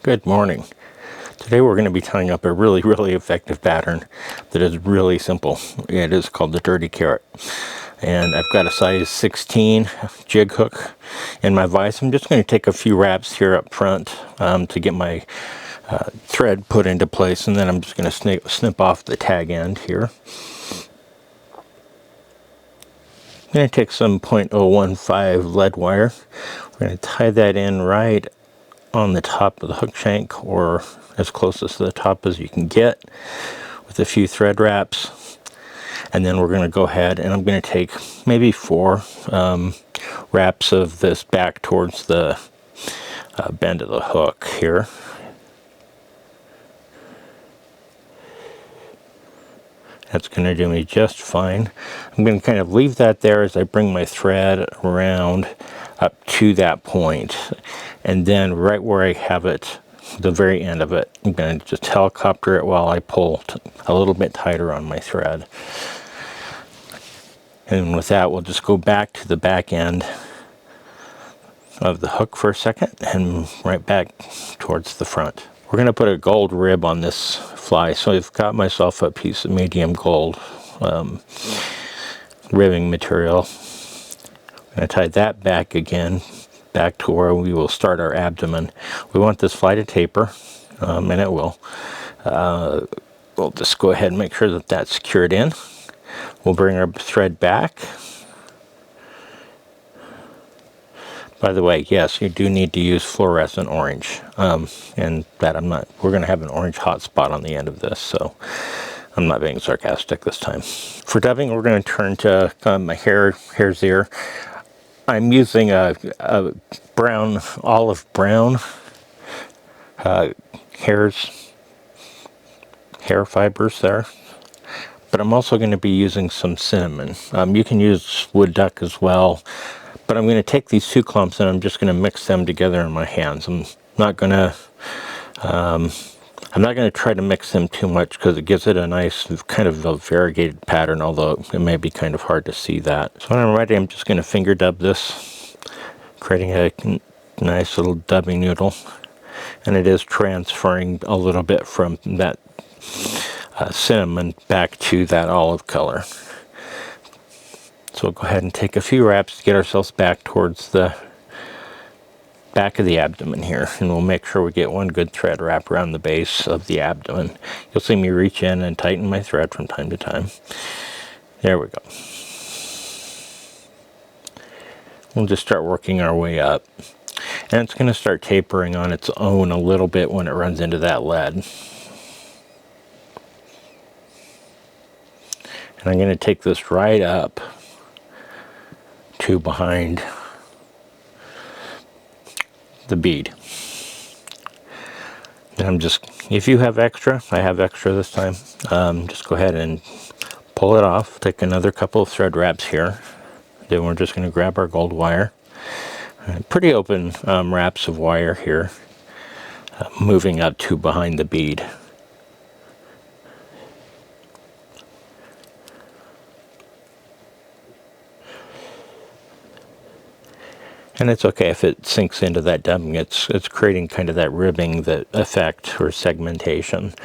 Good morning. Today we're going to be tying up a really effective pattern that is really simple. It is called the dirty carrot. And I've got a size 16 jig hook in my vise. I'm just going to take a few wraps here up front to get my thread put into place, and then I'm just going to snip off the tag end here. I'm going to take some 0.015 lead wire. We're going to tie that in right on the top of the hook shank, or as close to the top as you can get, with a few thread wraps. And then we're going to go ahead and I'm going to take maybe 4 wraps of this back towards the bend of the hook here. That's going to do me just fine. I'm going to kind of leave that there as I bring my thread around up to that point. And then right where I have it, the very end of it, I'm going to just helicopter it while I pull a little bit tighter on my thread. And with that, we'll just go back to the back end of the hook for a second and right back towards the front. We're going to put a gold rib on this fly, so I've got myself a piece of medium gold ribbing material. I'm going to tie that back again, back to where we will start our abdomen. We want this fly to taper, and it will. We'll just go ahead and make sure that that's secured in. We'll bring our thread back. By the way, yes, you do need to use fluorescent orange, and that we're going to have an orange hot spot on the end of this, so I'm not being sarcastic this time. For dubbing, we're going to turn to my hare's ear. I'm using a olive brown hair fibers there. But I'm also going to be using some cinnamon. You can use Woodduck as well. But I'm going to take these 2 clumps and I'm just going to mix them together in my hands. I'm not going to try to mix them too much because it gives it a nice kind of a variegated pattern, although it may be kind of hard to see that. So when I'm ready, I'm just going to finger dub this, creating a nice little dubbing noodle. And it is transferring a little bit from that cinnamon back to that olive color. So we'll go ahead and take a few wraps to get ourselves back towards the back of the abdomen here, and we'll make sure we get one good thread wrap around the base of the abdomen. You'll see me reach in and tighten my thread from time to time. There we go. We'll just start working our way up, and it's going to start tapering on its own a little bit when it runs into that lead. And I'm going to take this right up to behind the bead. And if you have extra, I have extra this time, just go ahead and pull it off. Take another couple of thread wraps here. Then we're just going to grab our gold wire. Pretty open wraps of wire here, moving up to behind the bead. And it's okay if it sinks into that dubbing. It's creating kind of that ribbing, that effect or segmentation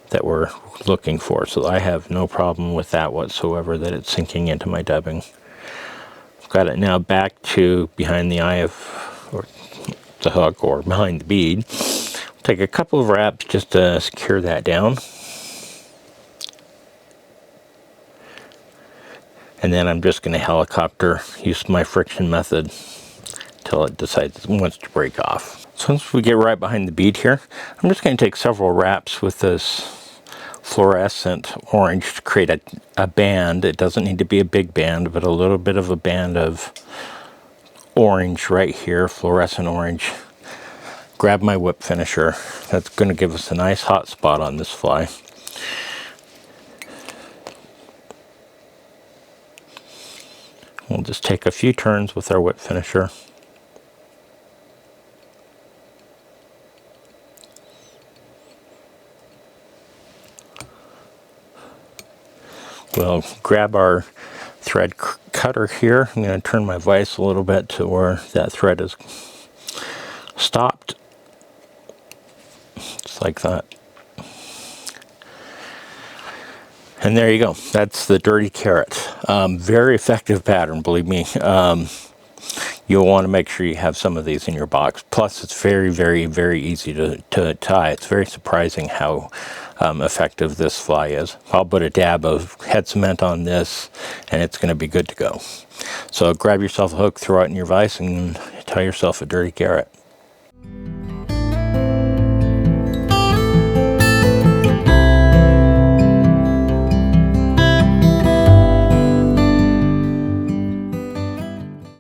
that we're looking for. So I have no problem with that whatsoever, that it's sinking into my dubbing. I've got it now back to behind the eye of the hook, or behind the bead. Take a couple of wraps just to secure that down. And then I'm just going to helicopter, use my friction method, until it decides it wants to break off. So once we get right behind the bead here, I'm just going to take several wraps with this fluorescent orange to create a band. It doesn't need to be a big band, but a little bit of a band of orange right here, fluorescent orange. Grab my whip finisher. That's going to give us a nice hot spot on this fly. We'll just take a few turns with our whip finisher. We'll grab our thread cutter here. I'm going to turn my vise a little bit to where that thread is stopped. just like that. And there you go. That's the dirty carrot. Very effective pattern, believe me. You'll want to make sure you have some of these in your box. Plus, it's very, very, very easy to tie. It's very surprising how effective this fly is. I'll put a dab of head cement on this, and it's going to be good to go. So grab yourself a hook, throw it in your vise, and tie yourself a dirty carrot.